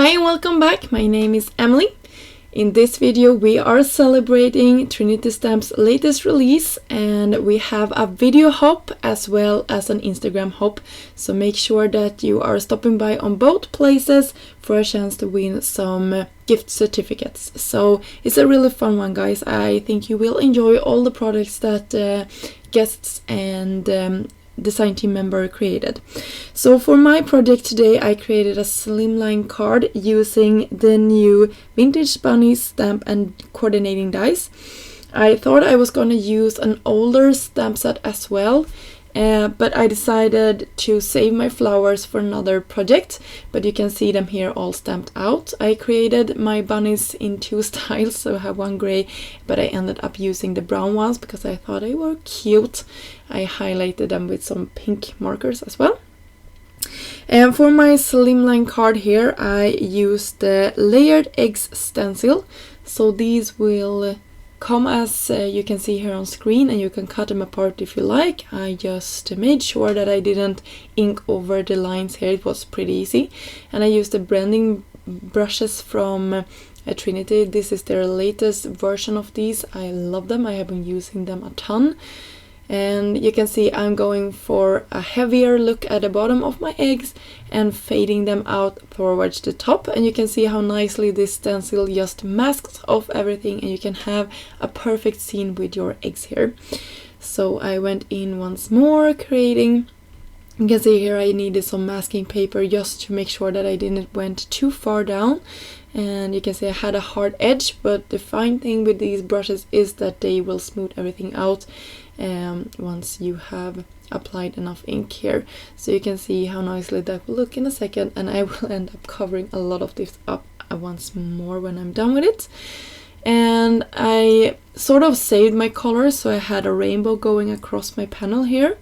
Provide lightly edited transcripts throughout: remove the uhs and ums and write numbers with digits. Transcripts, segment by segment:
Hi and welcome back. My name is Emily. In this video we are celebrating Trinity Stamp's latest release, and we have a video hop as well as an Instagram hop, so make sure that you are stopping by on both places for a chance to win some gift certificates. So it's a really fun one, guys. I think you will enjoy all the products that guests and design team member created. So for my project today I created a slimline card using the new vintage bunny stamp and coordinating dies. I thought I was gonna use an older stamp set as well, but I decided to save my flowers for another project, but you can see them here all stamped out. I created my bunnies in two styles, so I have one gray, but I ended up using the brown ones because I thought they were cute. I highlighted them with some pink markers as well. And for my slimline card here I used the layered eggs stencil, so these will come as you can see here on screen, and you can cut them apart if you like. I just made sure that I didn't ink over the lines here. It was pretty easy, and I used the blending brushes from Trinity. This is their latest version of these. I love them. I have been using them a ton. And you can see I'm going for a heavier look at the bottom of my eggs and fading them out towards the top, and you can see how nicely this stencil just masks off everything, and you can have a perfect scene with your eggs here. So I went in once more creating. You can see here I needed some masking paper just to make sure that I didn't went too far down, and you can see I had a hard edge, but the fine thing with these brushes is that they will smooth everything out once you have applied enough ink here. So you can see how nicely that will look in a second, and I will end up covering a lot of this up once more when I'm done with it. And I sort of saved my colors, so I had a rainbow going across my panel here.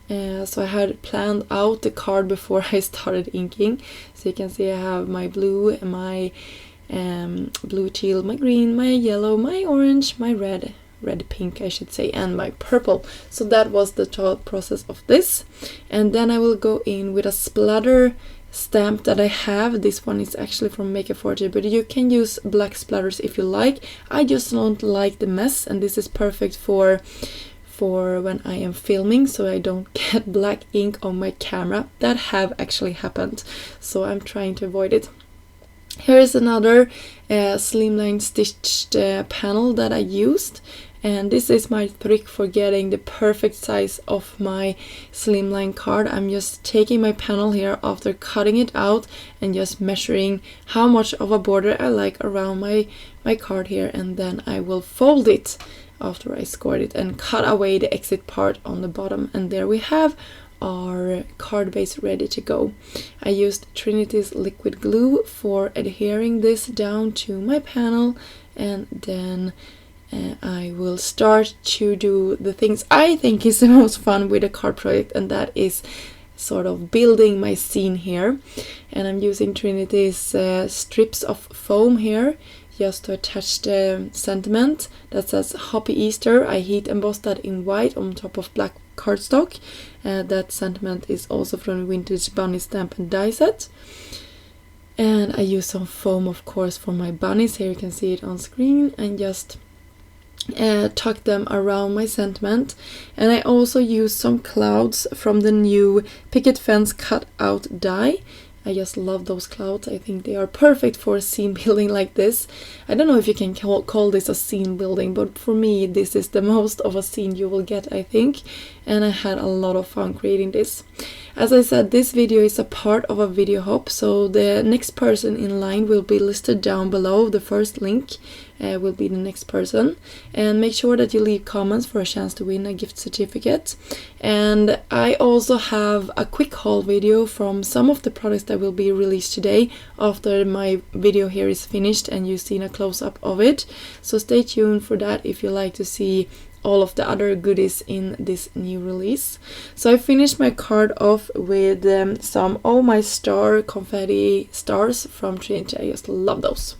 So I had planned out the card before I started inking. So you can see I have my blue, my blue teal, my green, my yellow, my orange, my red pink I should say, and my purple. So that was the thought process of this. And then I will go in with a splatter stamp that I have. This one is actually from Make a Fortune, but you can use black splatters if you like. I just don't like the mess, and this is perfect for when I am filming, so I don't get black ink on my camera. That have actually happened, so I'm trying to avoid it. Here is another slimline stitched panel that I used, and this is my trick for getting the perfect size of my slimline card. I'm just taking my panel here after cutting it out and just measuring how much of a border I like around my card here, and then I will fold it after I scored it and cut away the exit part on the bottom, and there we have our card base ready to go. I used Trinity's liquid glue for adhering this down to my panel, and then I will start to do the things I think is the most fun with a card project, and that is sort of building my scene here. And I'm using Trinity's strips of foam here just to attach the sentiment that says Happy Easter. I heat embossed that in white on top of black cardstock. That sentiment is also from Vintage Bunny Stamp and Die Set. And I use some foam, of course, for my bunnies. Here you can see it on screen, and just tuck them around my sentiment. And I also use some clouds from the new Picket Fence cut out die. I just love those clouds. I think they are perfect for a scene building like this. I don't know if you can call this a scene building, but for me this is the most of a scene you will get, I think. And I had a lot of fun creating this. As I said, this video is a part of a video hop, so the next person in line will be listed down below. The first link will be the next person, and make sure that you leave comments for a chance to win a gift certificate. And I also have a quick haul video from some of the products that will be released today after my video here is finished and you've seen a close-up of it, so stay tuned for that if you like to see all of the other goodies in this new release. So I finished my card off with some Oh My Star confetti stars from Trinity. I just love those.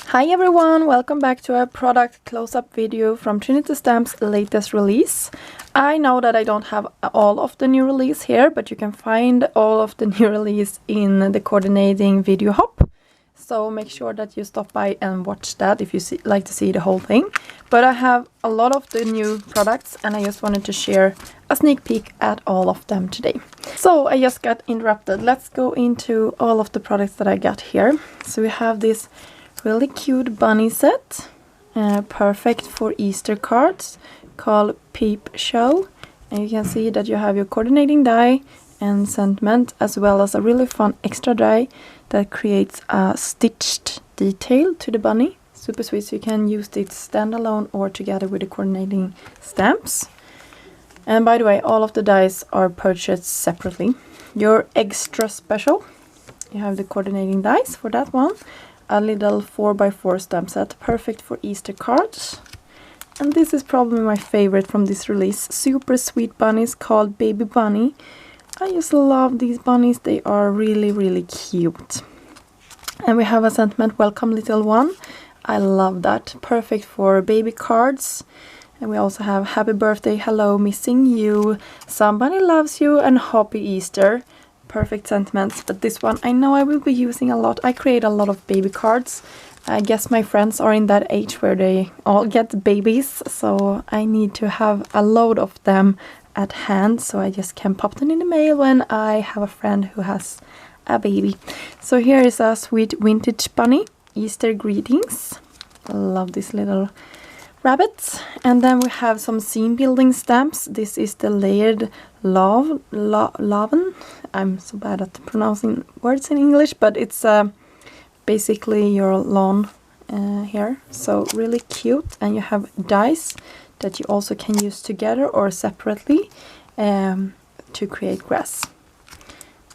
Hi everyone, welcome back to a product close-up video from Trinity Stamp's latest release. I know that I don't have all of the new release here, but you can find all of the new release in the coordinating video hop. So make sure that you stop by and watch that if you like to see the whole thing. But I have a lot of the new products and I just wanted to share a sneak peek at all of them today. So I just got interrupted. Let's go into all of the products that I got here. So we have this really cute bunny set, perfect for Easter cards, called Peep Show. And you can see that you have your coordinating die and sentiment, as well as a really fun extra die that creates a stitched detail to the bunny. Super sweet, so you can use it standalone or together with the coordinating stamps. And by the way, all of the dies are purchased separately. Your extra special, you have the coordinating dies for that one. A little 4x4 stamp set, perfect for Easter cards. And this is probably my favorite from this release. Super sweet bunnies called Baby Bunny. I just love these bunnies. They are really, really cute. And we have a sentiment, welcome little one. I love that. Perfect for baby cards. And we also have happy birthday, hello, missing you, somebody loves you, and happy Easter. Perfect sentiments. But this one I know I will be using a lot. I create a lot of baby cards. I guess my friends are in that age where they all get babies. So I need to have a load of them at hand, so I just can pop them in the mail when I have a friend who has a baby. So here is a sweet vintage bunny, Easter greetings. I love these little rabbits. And then we have some scene building stamps. This is the layered laven. I'm so bad at pronouncing words in English, but it's basically your lawn here. So really cute, and you have dice that you also can use together or separately to create grass.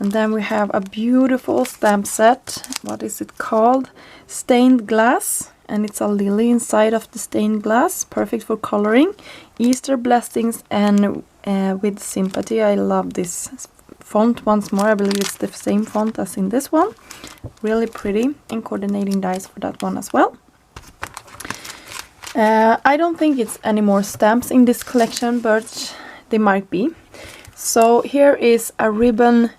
And then we have a beautiful stamp set. What is it called? Stained glass. And it's a lily inside of the stained glass. Perfect for coloring. Easter blessings and with sympathy. I love this font once more. I believe it's the same font as in this one. Really pretty. And coordinating dies for that one as well. I don't think it's any more stamps in this collection, but they might be. So here is a ribbon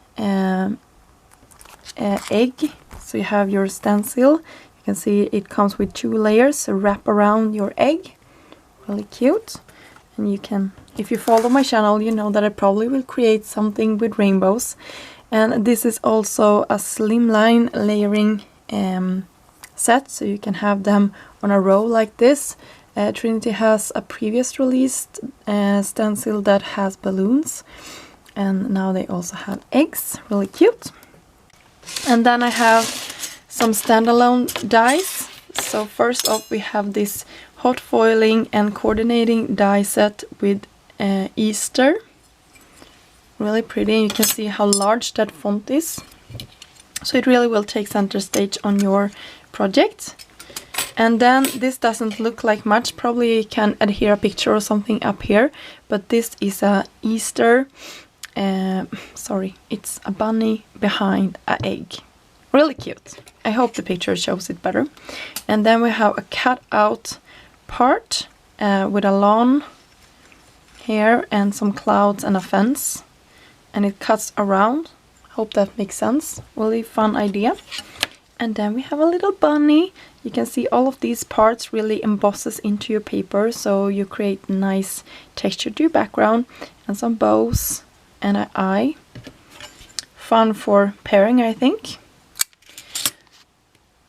egg. So you have your stencil. You can see it comes with 2 layers, so wrap around your egg. Really cute. And you can, if you follow my channel, you know that I probably will create something with rainbows. And this is also a slimline layering set, so you can have them on a row like this. Trinity has a previous released stencil that has balloons, and now they also have eggs. Really cute. And then I have some standalone dies. So first off we have this hot foiling and coordinating die set with Easter. Really pretty. You can see how large that font is. So it really will take center stage on your project. And then this doesn't look like much. Probably you can adhere a picture or something up here. But this is a Easter, it's a bunny behind an egg. Really cute. I hope the picture shows it better. And then we have a cut out part with a lawn here and some clouds and a fence. And it cuts around. Hope that makes sense. Really fun idea. And then we have a little bunny. You can see all of these parts really embosses into your paper, so you create nice texture to your background. And some bows and an eye. Fun for pairing, I think.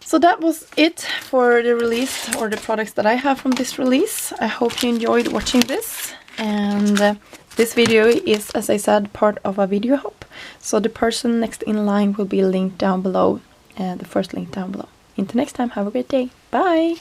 So that was it for the release, or the products that I have from this release. I hope you enjoyed watching this. And this video is, as I said, part of a video hop. So the person next in line will be linked down below. The first link down below. Until next time, have a great day. Bye!